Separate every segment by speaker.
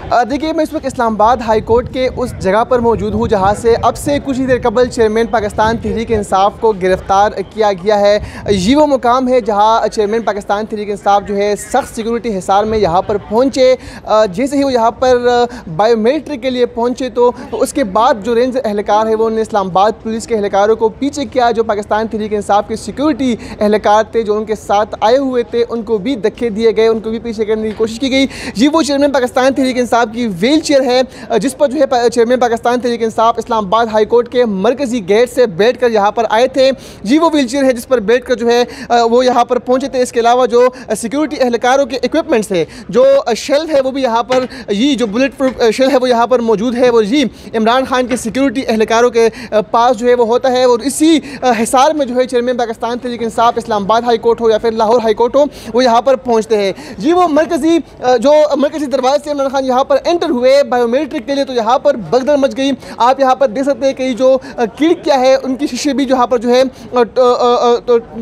Speaker 1: देखिए, मैं इस वक्त इस्लामाबाद हाई कोर्ट के उस जगह पर मौजूद हूँ जहाँ से अब से कुछ ही देर कबल चेयरमैन पाकिस्तान तहरीक इंसाफ को गिरफ़्तार किया गया है। ये वो मुकाम है जहाँ चेयरमैन पाकिस्तान तहरीक इंसाफ जो है सख्त सिक्योरिटी हिसार में यहाँ पर पहुँचे। जैसे ही वो यहाँ पर बायोमेट्रिक के लिए पहुँचे तो उसके बाद जो रेंज एहलकार है वो उन्होंने इस्लामाबाद पुलिस के एहलकारों को पीछे किया। जो पाकिस्तान तहरीक इंसाफ के सिक्योरिटी एहलकार थे जो उनके साथ आए हुए थे उनको भी धक्के दिए गए, उनको भी पीछे करने की कोशिश की गई। ये वो चेयरमैन पाकिस्तान तहरीक इंसाफ की व्हील चेयर है जिस पर जो है chairman Pakistan Tehreek Insaf Islamabad high court के मरकजी गेट से बैठकर यहाँ पर आए थे। जी वो व्हील चेयर है जिस पर बैठकर जो है वो यहाँ पर पहुँचे थे। इसके अलावा जो सिक्योरिटी एहलकारों के इक्विपमेंट्स है, जो शेल्फ है वो भी यहाँ पर, ये जो बुलेट प्रूफ शेल्फ है वो यहाँ पर मौजूद है। वो जी इमरान खान के सिक्योरिटी एहलकारों के पास जो है वो होता है और इसी हिसार में जो है chairman Pakistan Tehreek Insaf Islamabad high court हो या फिर लाहौर हाई कोर्ट हो वो यहाँ पर पहुँचते हैं। जी वो मरकजी दरवाजे से इमरान खान यहाँ पर एंटर हुए बायोमेट्रिक के लिए तो यहाँ पर भगदड़ मच गई। आप यहाँ पर देख सकते हैं कि जो खिड़कियाँ है उनकी शीशे भी यहाँ पर जो है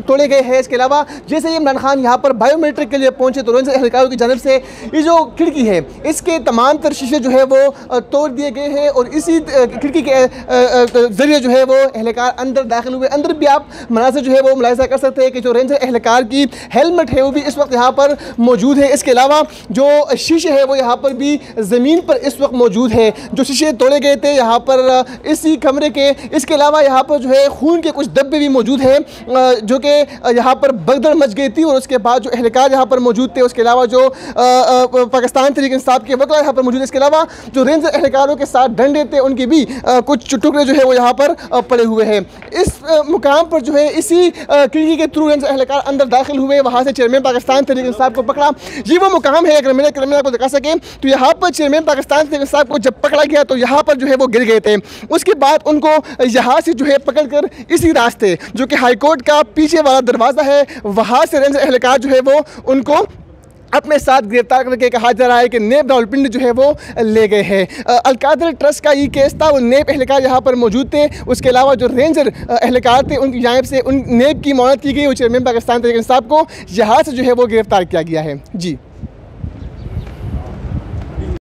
Speaker 1: तोड़े गए हैं। इसके अलावा जैसे ही इमरान खान यहाँ पर बायोमेट्रिक के लिए पहुँचे तो रेंज एहलकारों की जानब से ये जो खिड़की है इसके तमाम तर शीशे जो है वो तोड़ दिए गए हैं और इसी खिड़की के जरिए जो है वो एहलकार अंदर दाखिल हुए। अंदर भी आप मनाज़िर जो है वो मुलाहिज़ा कर सकते हैं कि जो रेंजर एहलकार की हेलमेट है वो भी इस वक्त यहाँ पर मौजूद है। इसके अलावा जो शीशे है वो यहाँ पर भी ज़मीन पर इस वक्त मौजूद है, जो शीशे तोड़े गए थे यहाँ पर इसी कमरे के। इसके अलावा यहाँ पर जो है खून के कुछ धब्बे भी मौजूद हैं जो कि यहाँ पर भगदड़ मच गई थी और उसके बाद जो एहलकार यहाँ पर मौजूद थे। उसके अलावा जो पाकिस्तान तहरीक इंसाफ के वकील यहाँ पर मौजूद है। इसके अलावा जो रेंजर एहलकारों के साथ डंडे थे उनके भी कुछ टुकड़े जो है वो यहाँ पर पड़े हुए हैं। इस मुकाम पर जो है इसी खिड़की के थ्रू रेंजर एहलकार अंदर दाखिल हुए, वहाँ से चेयरमैन पाकिस्तान तहरीक इंसाफ को पकड़ा। ये वो मुकाम है, अगर मैंने कैमरा को दिखा सके तो यहाँ पर चेयरमैन पाकिस्तान तहरीक इंसाफ को जब पकड़ा गया तो यहाँ पर जो है वो गिर गए थे। उसके बाद उनको यहाँ से जो है पकड़कर इसी रास्ते जो कि हाई कोर्ट का पीछे वाला दरवाज़ा है वहाँ से रेंजर एहलकार जो है वो उनको अपने साथ गिरफ्तार करके कहा जा रहा है कि नेब रावलपिंडी जो है वो ले गए हैं। अलकादर ट्रस्ट का ये केस था, वो नेब एहलकार यहाँ पर मौजूद थे। उसके अलावा जो रेंजर एहलकार थे उनकी जानिब से उन नेब की मौनत की गई। वो चेयरमैन पाकिस्तान तहरीक इंसाफ को यहाँ से जो है वो गिरफ्तार किया गया है। जी।